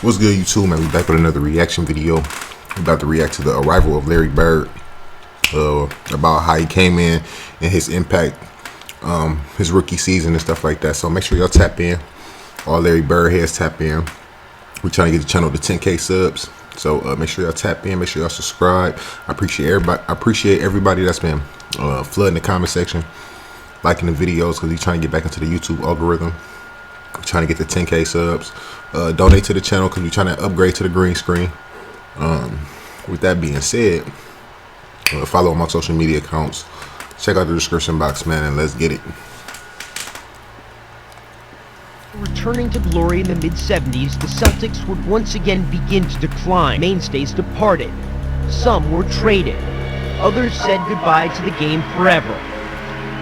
What's good, YouTube, man? We back with another reaction video. We're about to react to the arrival of Larry Bird, about how he came in and his impact, his rookie season and stuff like that. So make sure y'all tap in. All Larry Bird heads tap in. We're trying to get the channel to 10K subs. So make sure y'all tap in. Make sure y'all subscribe. I appreciate everybody. That's been flooding the comment section, liking the videos, because we're trying to get back into the YouTube algorithm. We're trying to get the 10K subs. Donate to the channel because we're trying to upgrade to the green screen. With that being said, follow my social media accounts. Check out the description box, man, and let's get it. Returning to glory in the mid-70s, the Celtics would once again begin to decline. Mainstays departed. Some were traded. Others said goodbye to the game forever.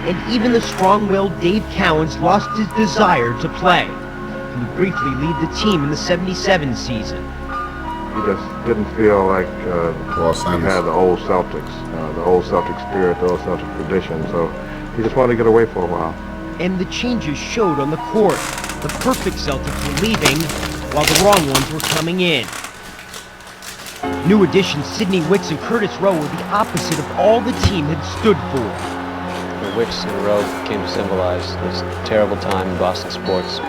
And even the strong-willed Dave Cowens lost his desire to play. He would briefly lead the team in the 77 season. He just didn't feel like he had the old Celtics spirit, the old Celtic tradition, so he just wanted to get away for a while. And the changes showed on the court. The perfect Celtics were leaving, while the wrong ones were coming in. New additions Sidney Wicks and Curtis Rowe were the opposite of all the team had stood for. The Wicks and Rowe came to symbolize this terrible time in Boston sports.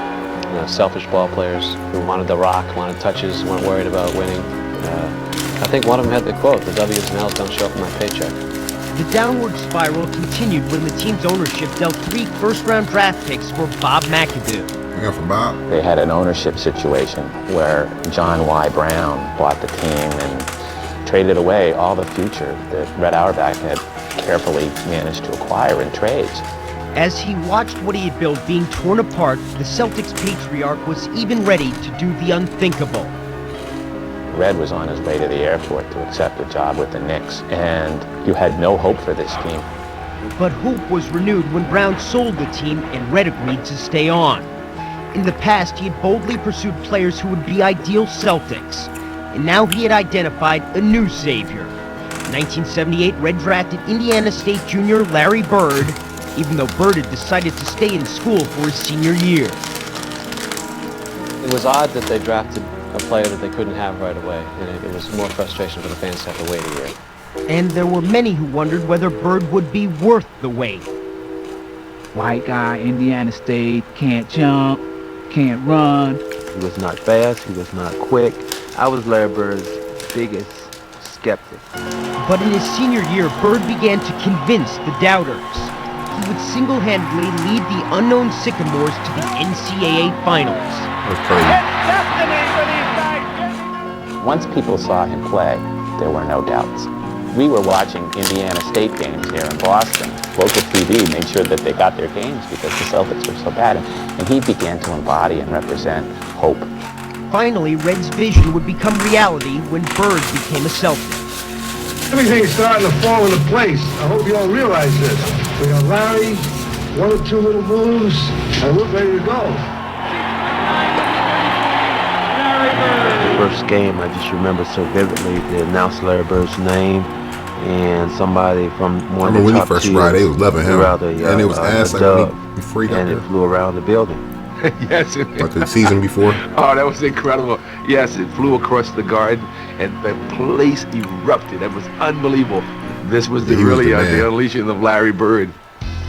Selfish ball players who wanted the rock, wanted touches, weren't worried about winning. I think one of them had the quote, "The W's and L's don't show up in my paycheck." The downward spiral continued when the team's ownership dealt 3 first-round draft picks for Bob McAdoo. Yeah, for Bob. They had an ownership situation where John Y. Brown bought the team and traded away all the future that Red Auerbach had carefully managed to acquire in trades. As he watched what he had built being torn apart, the Celtics patriarch was even ready to do the unthinkable. Red was on his way to the airport to accept a job with the Knicks, and you had no hope for this team. But hope was renewed when Brown sold the team and Red agreed to stay on. In the past, he had boldly pursued players who would be ideal Celtics, and now he had identified a new savior. In 1978, Red drafted Indiana State junior Larry Bird, even though Bird had decided to stay in school for his senior year. It was odd that they drafted a player that they couldn't have right away, and it was more frustration for the fans to have to wait a year. And there were many who wondered whether Bird would be worth the wait. White guy, Indiana State, can't jump, can't run. He was not fast, he was not quick. I was Larry Bird's biggest skeptic. But in his senior year, Bird began to convince the doubters. He would single-handedly lead the unknown Sycamores to the NCAA Finals. That's crazy. Once people saw him play, there were no doubts. We were watching Indiana State games here in Boston. Local TV made sure that they got their games because the Celtics were so bad, and he began to embody and represent hope. Finally, Red's vision would become reality when Bird became a Celtic. Everything's starting to fall into place. I hope you all realize this. We got Larry, 1 or 2 little moves, and we're ready to go. The first game, I just remember so vividly, they announced Larry Bird's name, and somebody from one of the top first teams ride, they was loving him, and it was ass like dub, he freaked out and there. it flew around the building. Yes. Like the season before. Oh, that was incredible. Yes, it flew across the garden, and the place erupted. That was unbelievable. This was the the unleashing of Larry Bird.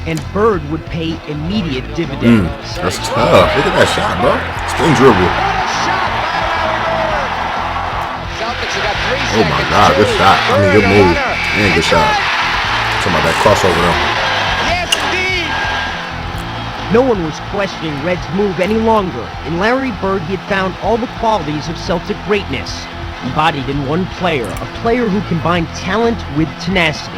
And Bird would pay immediate dividends. That's tough. Look at that shot, bro. Spin dribble. Oh my God, good shot. I mean, good move. And good shot. Talking about that crossover though. No one was questioning Red's move any longer. In Larry Bird, he had found all the qualities of Celtic greatness, embodied in one player, a player who combined talent with tenacity.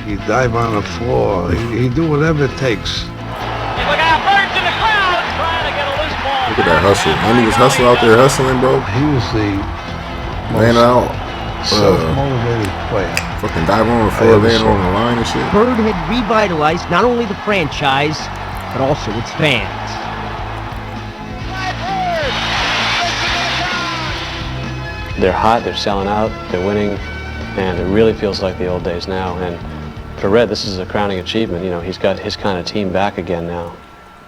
He'd dive on the floor. He'd do whatever it takes. Look out, Bird's in the crowd trying to get a loose ball. Look at that hustle. And he was hustling out there hustling, bro. He was the Laying out. self-motivated player. Fucking diving on the floor, laying on the line and shit. Bird had revitalized not only the franchise, but also its fans. They're hot, they're selling out, they're winning, and it really feels like the old days now. And for Red, this is a crowning achievement. You know, he's got his kind of team back again now.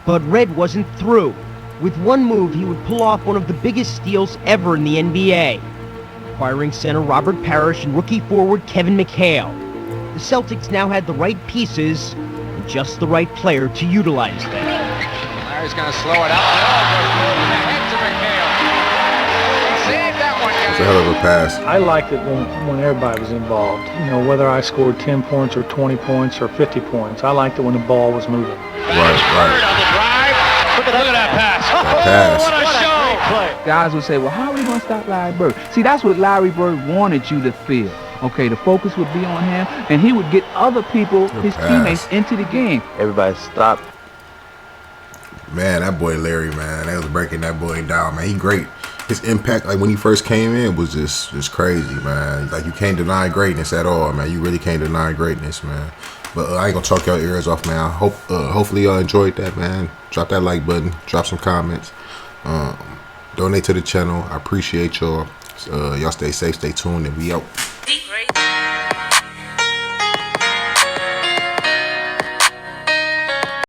But Red wasn't through. With one move, he would pull off one of the biggest steals ever in the NBA, acquiring center Robert Parrish and rookie forward Kevin McHale. The Celtics now had the right pieces and just the right player to utilize them. Larry's going to slow it up. Head to McHale. Save that one, guys. It's a hell of a pass. I liked it when everybody was involved. You know, whether I scored 10 points or 20 points or 50 points. I liked it when the ball was moving. Right. On the drive. Look at that pass. Pass. What a show. Guys would say, well, how are we going to stop Larry Bird? See, that's what Larry Bird wanted you to feel. Okay, the focus would be on him, and he would get other people, his teammates, into the game. Everybody stopped. Man, that boy Larry, man, they was breaking that boy down, man. He great. His impact, like when he first came in, was just crazy, man. Like you can't deny greatness at all, man. You really can't deny greatness, man. But I ain't gonna talk y'all ears off, man. Hopefully y'all enjoyed that, man. Drop that like button, drop some comments, donate to the channel. I appreciate y'all. Y'all stay safe, stay tuned, and we out.